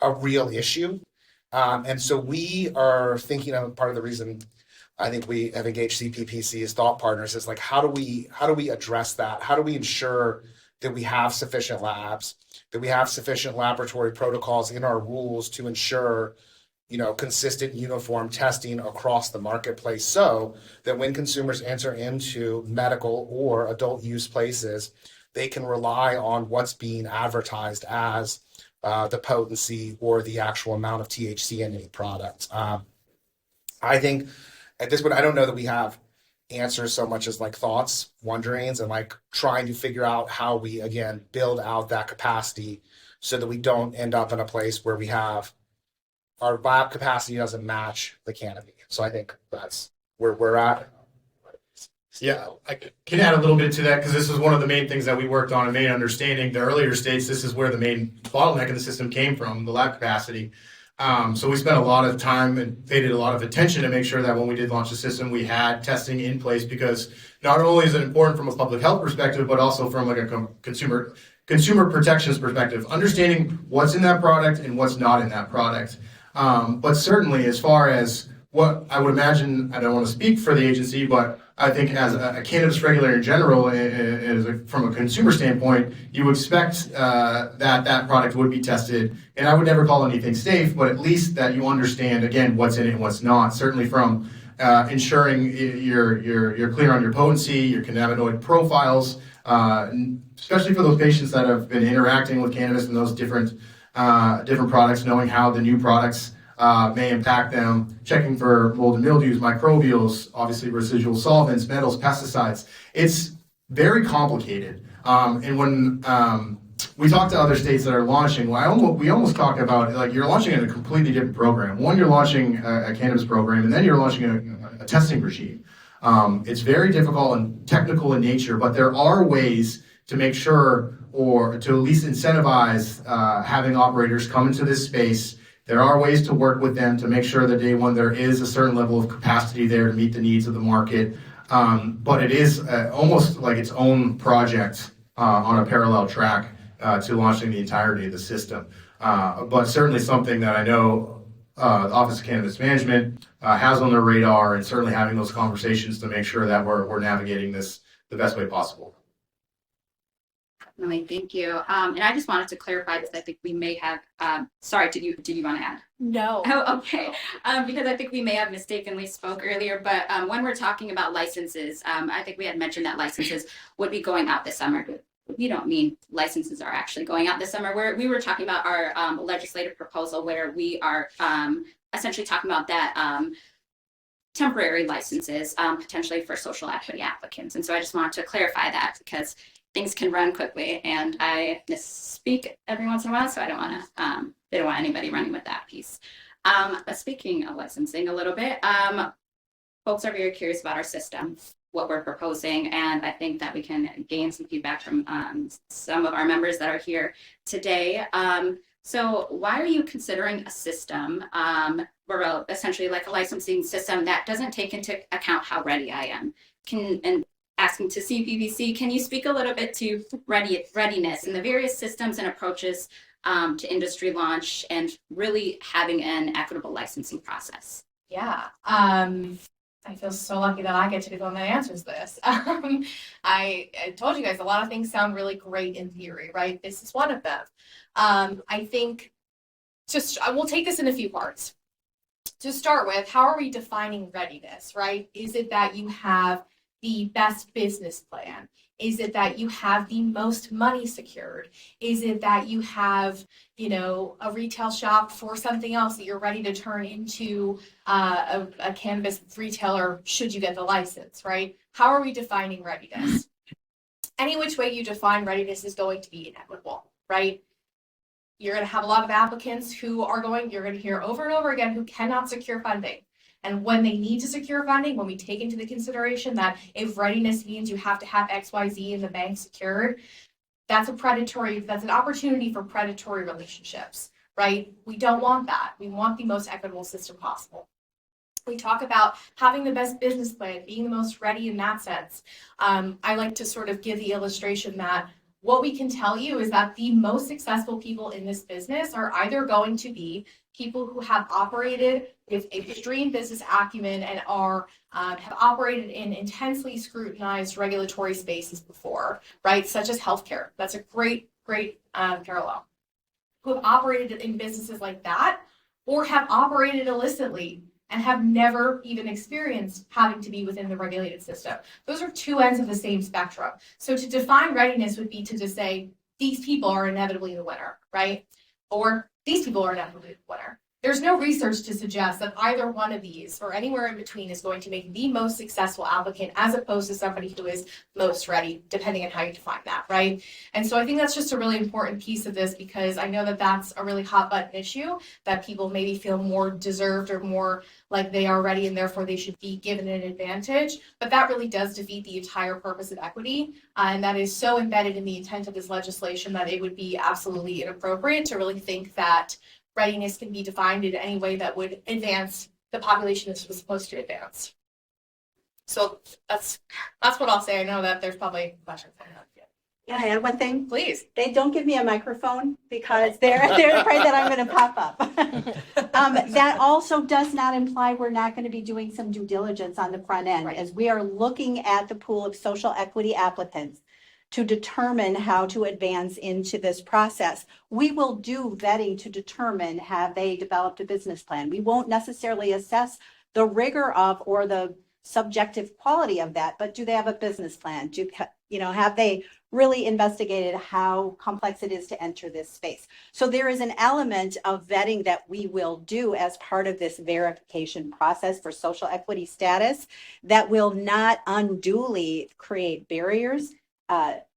a real issue. And so we are thinking of part of the reason I think we have engaged CPPC as thought partners is like, how do we address that? How do we ensure that we have sufficient labs, that we have sufficient laboratory protocols in our rules to ensure, consistent uniform testing across the marketplace so that when consumers enter into medical or adult use places, they can rely on what's being advertised as the potency or the actual amount of THC in any product. I think at this point, I don't know that we have answers so much as like thoughts, wonderings, and like trying to figure out how we, again, build out that capacity so that we don't end up in a place where we have our lab capacity doesn't match the canopy. So I think that's where we're at. Yeah, I can add a little bit to that because this is one of the main things that we worked on and made understanding the earlier states. This is where the main bottleneck in the system came from, the lab capacity. So we spent a lot of time and paid a lot of attention to make sure that when we did launch the system, we had testing in place because not only is it important from a public health perspective, but also from like a consumer protections perspective, understanding what's in that product and what's not in that product. But certainly as far as what I would imagine, I don't want to speak for the agency, but I think as a cannabis regulator in general, from a consumer standpoint, you expect that product would be tested. And I would never call anything safe, but at least that you understand, again, what's in it and what's not. Certainly from ensuring you're clear on your potency, your cannabinoid profiles, especially for those patients that have been interacting with cannabis and those different products, knowing how the new products may impact them, checking for mold and mildews, microbials, obviously residual solvents, metals, pesticides. It's very complicated. And when we talk to other states that are launching, we almost talk about like you're launching in a completely different program. One, you're launching a cannabis program, and then you're launching a testing regime. It's very difficult and technical in nature, but there are ways to make sure or to at least incentivize having operators come into this space. There are ways to work with them to make sure that day one there is a certain level of capacity there to meet the needs of the market. but it is almost like its own project on a parallel track to launching the entirety of the system. But certainly something that I know the Office of Cannabis Management has on their radar, and certainly having those conversations to make sure that we're navigating this the best way possible. Definitely, thank you. And I just wanted to clarify because I think we may have. Sorry, did you want to add? No. Oh, okay. Because I think we may have mistakenly spoke earlier, but when we're talking about licenses, I think we had mentioned that licenses would be going out this summer. We don't mean licenses are actually going out this summer. We were talking about our legislative proposal where we are essentially talking about that temporary licenses potentially for social equity applicants. And so I just wanted to clarify that because things can run quickly, and I misspeak every once in a while, so I don't want to. They don't want anybody running with that piece. But speaking of licensing a little bit, folks are very curious about our system, what we're proposing, and I think that we can gain some feedback from some of our members that are here today. So why are you considering a system, essentially like a licensing system that doesn't take into account how ready I am? And asking to CPBC, can you speak a little bit to readiness and the various systems and approaches to industry launch and really having an equitable licensing process? Yeah. I feel so lucky that I get to be the one that answers this. I told you guys a lot of things sound really great in theory, right? This is one of them. I think we'll take this in a few parts. To start with, how are we defining readiness, right? Is it that you have the best business plan? Is it that you have the most money secured? Is it that you have, a retail shop for something else that you're ready to turn into a cannabis retailer should you get the license, right? How are we defining readiness? Any which way you define readiness is going to be inequitable, right? You're going to have a lot of applicants who you're going to hear over and over again who cannot secure funding. And when they need to secure funding, when we take into the consideration that if readiness means you have to have XYZ in the bank secured, that's an opportunity for predatory relationships, right? We don't want that. We want the most equitable system possible. We talk about having the best business plan, being the most ready in that sense. I like to sort of give the illustration that what we can tell you is that the most successful people in this business are either going to be people who have operated with extreme business acumen and have operated in intensely scrutinized regulatory spaces before, right? Such as healthcare. That's a great parallel. Who have operated in businesses like that, or have operated illicitly and have never even experienced having to be within the regulated system. Those are two ends of the same spectrum. So to define readiness would be to just say, these people are inevitably the winner, right? Or these people are inevitably the winner. There's no research to suggest that either one of these or anywhere in between is going to make the most successful applicant as opposed to somebody who is most ready, depending on how you define that, right? And so I think that's just a really important piece of this because I know that that's a really hot button issue that people maybe feel more deserved or more like they are ready and therefore they should be given an advantage. But that really does defeat the entire purpose of equity. And that is so embedded in the intent of this legislation that it would be absolutely inappropriate to really think that readiness can be defined in any way that would advance the population this was supposed to advance. So that's what I'll say. I know that there's probably questions. Can I add one thing? Please. They don't give me a microphone because they're afraid that I'm going to pop up. That also does not imply we're not going to be doing some due diligence on the front end as we are looking at the pool of social equity applicants to determine how to advance into this process. We will do vetting to determine have they developed a business plan. We won't necessarily assess the rigor of or the subjective quality of that, but do they have a business plan? Have they really investigated how complex it is to enter this space? So there is an element of vetting that we will do as part of this verification process for social equity status that will not unduly create barriers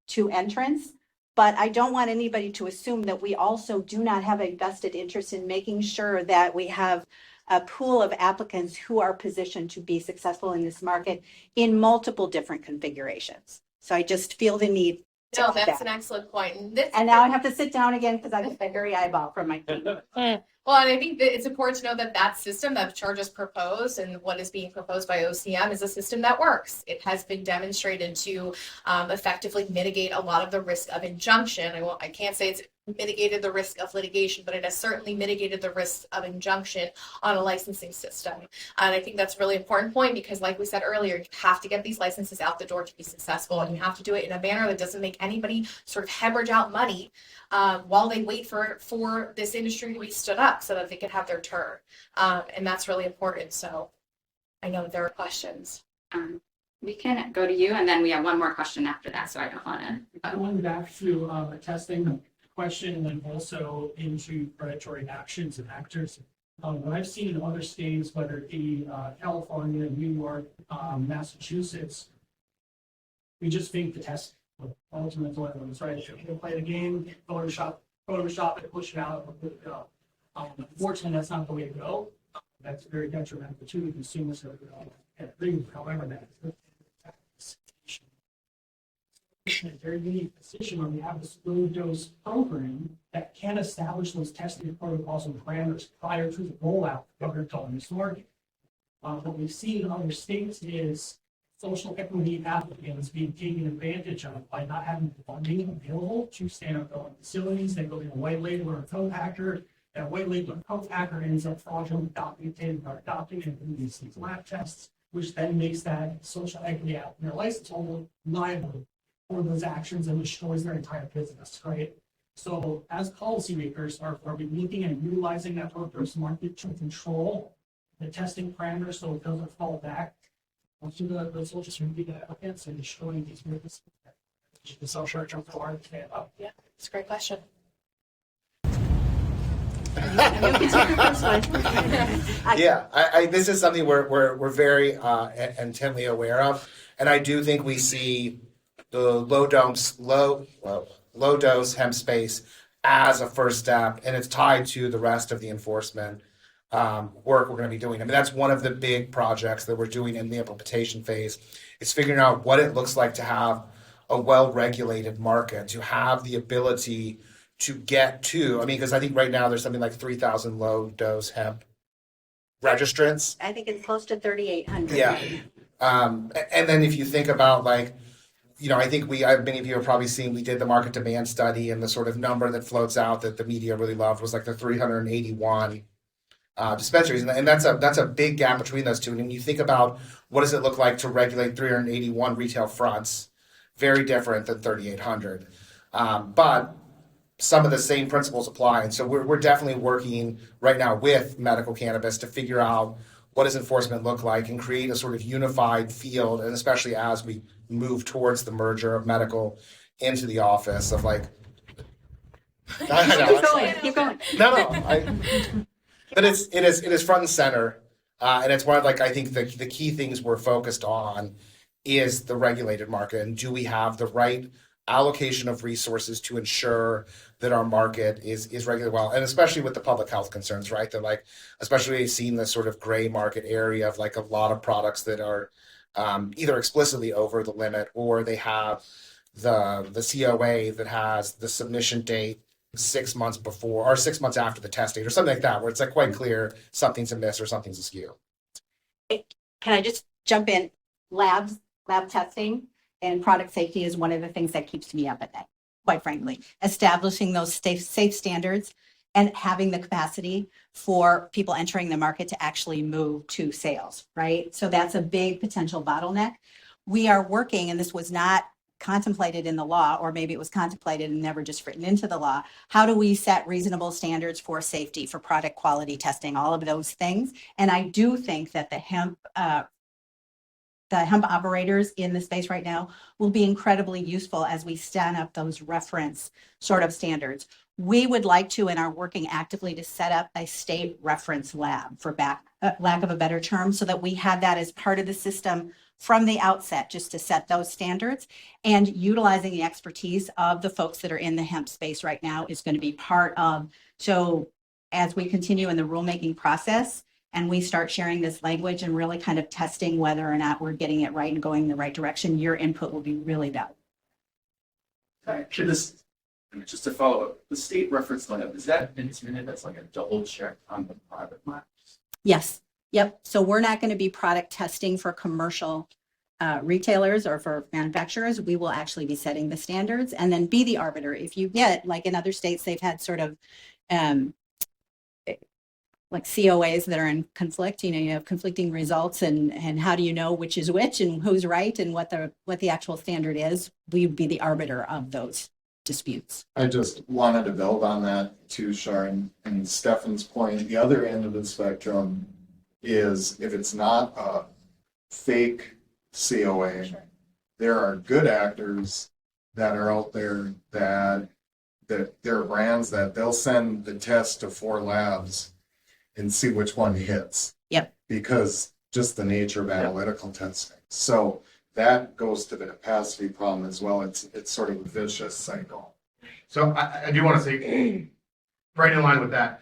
to entrance. But I don't want anybody to assume that we also do not have a vested interest in making sure that we have a pool of applicants who are positioned to be successful in this market in multiple different configurations. So I just feel the need. No, that's an excellent point. And now I have to sit down again because I get the hairy eyeball from my team. Well, and I think that it's important to know that that system that charges proposed and what is being proposed by OCM is a system that works. It has been demonstrated to effectively mitigate a lot of the risk of injunction. I can't say it's mitigated the risk of litigation, but it has certainly mitigated the risk of injunction on a licensing system. And I think that's a really important point because, like we said earlier, you have to get these licenses out the door to be successful, and you have to do it in a manner that doesn't make anybody sort of hemorrhage out money while they wait for this industry to be stood up so that they can have their turn. And that's really important. So I know that there are questions. We can go to you, and then we have one more question after that, so I don't want to. Going back to a testing question and also into predatory actions and actors. What I've seen in other states, whether it be California, New York, Massachusetts, we just think the test ultimate evidence, right? If you play the game, Photoshop it, push it out, and let it go. Unfortunately, that's not the way to go. That's very detrimental to the consumers. However, that is a very unique position where we have this low dose program that can establish those testing protocols and parameters prior to the rollout of the adult use market. What we've seen in other states is social equity applicants being taken advantage of by not having funding available to stand up their own facilities. They go in a white label or a co-packer. That white label or co-packer ends up fraudulently adopting and doing these lab tests, which then makes that social equity applicant or license holder liable for those actions and destroys their entire business, right? So as policymakers, are we looking at utilizing that purpose market to control the testing parameters so it doesn't fall back onto the social media applicants and destroying these businesses? The social term for hard to stand up. Yeah, it's a great question. Yeah, this is something we're very intently aware of, and I do think we see the low dose hemp space as a first step, and it's tied to the rest of the enforcement work we're going to be doing. I mean, that's one of the big projects that we're doing in the implementation phase. It's figuring out what it looks like to have a well-regulated market, to have the ability to get to, I mean, because I think right now there's something like 3,000 low-dose hemp registrants. I think it's close to 3,800. Yeah. And then if you think about like, you know, I think many of you have probably seen, we did the market demand study, and the sort of number that floats out that the media really loved was like the 381 dispensaries. And that's a big gap between those two. And when you think about what does it look like to regulate 381 retail fronts, very different than 3,800. But some of the same principles apply. And so we're definitely working right now with medical cannabis to figure out what does enforcement look like and create a sort of unified field, and especially as we move towards the merger of medical into the office of like. Keep going. But it is front and center, and it's one of like I think the key things we're focused on is the regulated market, and do we have the right allocation of resources to ensure that our market is regulated well, and especially with the public health concerns, right? That like, especially we've seen this sort of gray market area of like a lot of products that are either explicitly over the limit, or they have the COA that has the submission date 6 months before or 6 months after the test date or something like that, where it's like quite clear something's amiss or something's askew. Can I just jump in? Lab testing and product safety is one of the things that keeps me up at night, quite frankly. Establishing those safe standards and having the capacity for people entering the market to actually move to sales, right? So that's a big potential bottleneck. We are working, and this was not contemplated in the law, or maybe it was contemplated and never just written into the law. How do we set reasonable standards for safety, for product quality testing, all of those things? And I do think that the hemp operators in the space right now will be incredibly useful as we stand up those reference sort of standards. We would like to and are working actively to set up a state reference lab, for lack of a better term, so that we have that as part of the system from the outset, just to set those standards. And utilizing the expertise of the folks that are in the hemp space right now is going to be part of. So as we continue in the rulemaking process and we start sharing this language and really kind of testing whether or not we're getting it right and going in the right direction, your input will be really valuable. Should this Just to follow up, the state reference lab, is that intended as like a double check on the private labs? Yes. Yep. So we're not going to be product testing for commercial retailers or for manufacturers. We will actually be setting the standards and then be the arbiter. If you get, like in other states, they've had sort of like COAs that are in conflict, you have conflicting results and how do you know which is which and who's right and what the actual standard is. We'd be the arbiter of those disputes. I just wanted to build on that too, Sharon, and Stefan's point. The other end of the spectrum is if it's not a fake COA, there are good actors that are out there that there are brands that they'll send the test to 4 labs and see which one hits. Yep. Because just the nature of analytical testing. So that goes to the capacity problem as well. It's sort of a vicious cycle. So I do want to say, right in line with that.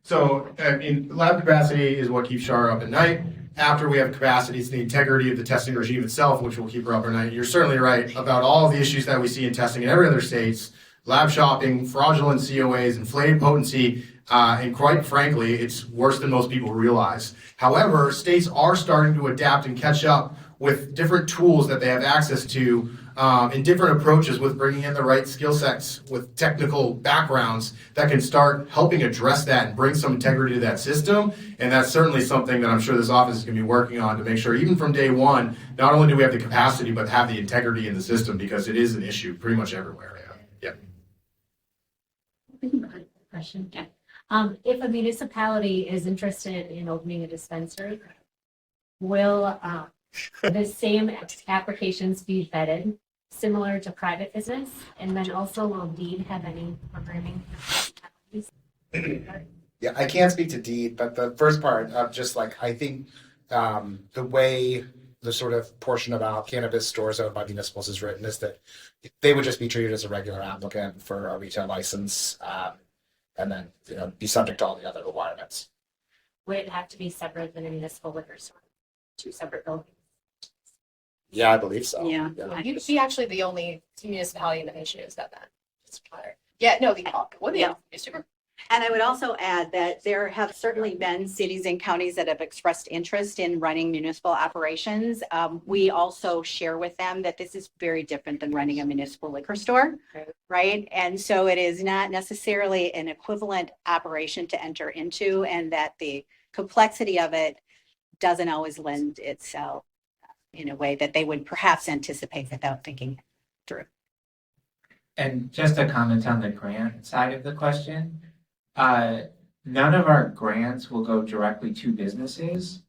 So in lab capacity is what keeps Shar up at night. After we have capacity, it's the integrity of the testing regime itself, which will keep her up at night. You're certainly right about all of the issues that we see in testing in every other states, lab shopping, fraudulent COAs, inflated potency, and quite frankly, it's worse than most people realize. However, states are starting to adapt and catch up with different tools that they have access to and different approaches with bringing in the right skill sets with technical backgrounds that can start helping address that and bring some integrity to that system. And that's certainly something that I'm sure this office is going to be working on to make sure even from day one, not only do we have the capacity, but have the integrity in the system because it is an issue pretty much everywhere. Yeah. Question. Yeah. If a municipality is interested in opening a dispensary, will the same applications be vetted similar to private business? And then also will Deed have any programming? Yeah, I can't speak to deed, but the first part of just like, I think the way the sort of portion about cannabis stores owned by municipals is written is that they would just be treated as a regular applicant for a retail license and then be subject to all the other requirements. Would it have to be separate than a municipal liquor store? 2 separate buildings? Yeah, I believe so. Yeah. You'd be actually the only municipality in the nation who's done that. Just matter. Yeah, no, super. And I would also add that there have certainly been cities and counties that have expressed interest in running municipal operations. We also share with them that this is very different than running a municipal liquor store, right? And so it is not necessarily an equivalent operation to enter into, and that the complexity of it doesn't always lend itself in a way that they would perhaps anticipate without thinking through. And just a comment on the grant side of the question. None of our grants will go directly to businesses.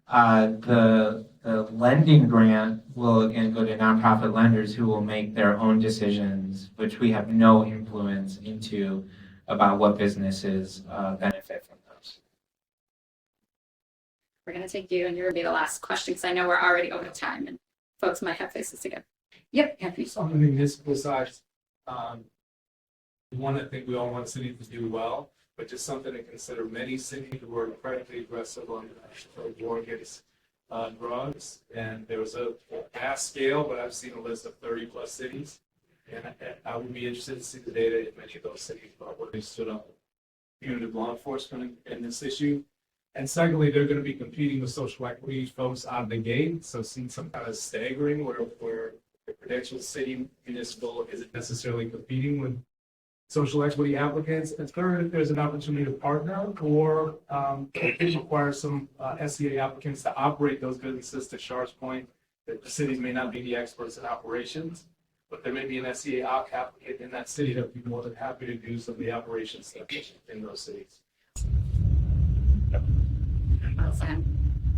The lending grant will again go to nonprofit lenders who will make their own decisions, which we have no influence into about what businesses benefit from those. We're going to take you, and you're going to be the last question because I know we're already over time and folks might have faces to go. Yep, happy. On the municipal side, one I think we all want cities to do well, but just something to consider. Many cities were incredibly aggressive on the war against drugs, and there was a vast scale, but I've seen a list of 30 plus cities, and I would be interested to see the data in many of those cities about where they stood up punitive law enforcement in this issue. And secondly, they're going to be competing with social equity folks out of the gate, so seeing some kind of staggering where the credentialed city municipal isn't necessarily competing with social equity applicants. And third, there's an opportunity to partner or require some SCA applicants to operate those businesses. To Shar's point, that the cities may not be the experts in operations, but there may be an SCA applicant in that city that would be more than happy to do some of the operations in those cities. Awesome.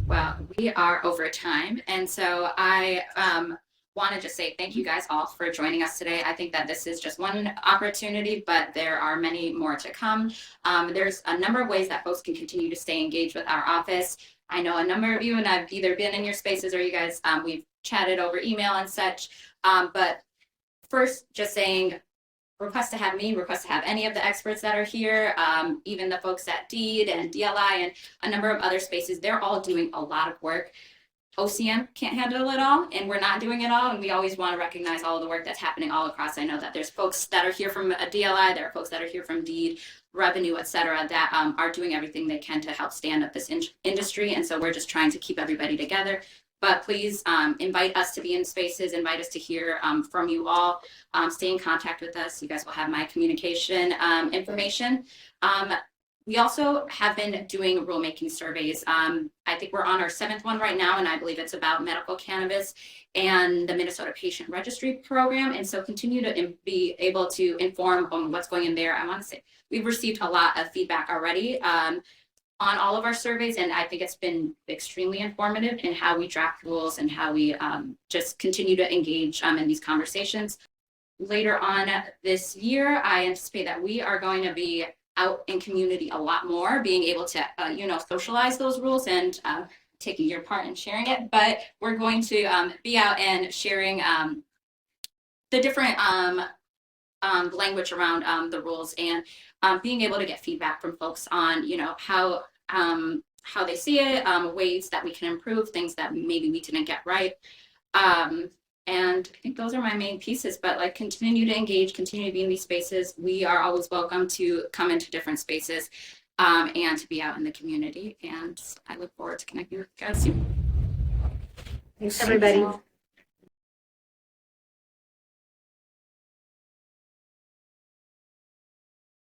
Well, we are over time. And so I want to just say thank you guys all for joining us today. I think that this is just one opportunity, but there are many more to come. There's a number of ways that folks can continue to stay engaged with our office. I know a number of you, and I've either been in your spaces or you guys, we've chatted over email and such. But first, just saying, request to have me, request to have any of the experts that are here, even the folks at DEED and DLI and a number of other spaces. They're all doing a lot of work. OCM can't handle it all, and we're not doing it all, and we always want to recognize all of the work that's happening all across. I know that there's folks that are here from a DLI, there are folks that are here from deed, revenue, et cetera, that are doing everything they can to help stand up this industry, and so we're just trying to keep everybody together. But please invite us to be in spaces, invite us to hear from you all. Stay in contact with us. You guys will have my communication information. We also have been doing rulemaking surveys. I think we're on our 7th one right now, and I believe it's about medical cannabis and the Minnesota Patient Registry Program. And so continue to be able to inform on what's going in there. I want to say we've received a lot of feedback already on all of our surveys, and I think it's been extremely informative in how we draft rules and how we just continue to engage in these conversations. Later on this year, I anticipate that we are going to be out in community a lot more, being able to, socialize those rules and taking your part in sharing it. But we're going to be out and sharing the different language around the rules and being able to get feedback from folks on, how they see it, ways that we can improve, things that maybe we didn't get right. And I think those are my main pieces, but continue to engage, continue to be in these spaces. We are always welcome to come into different spaces and to be out in the community. And I look forward to connecting with you guys soon. Thanks, everybody.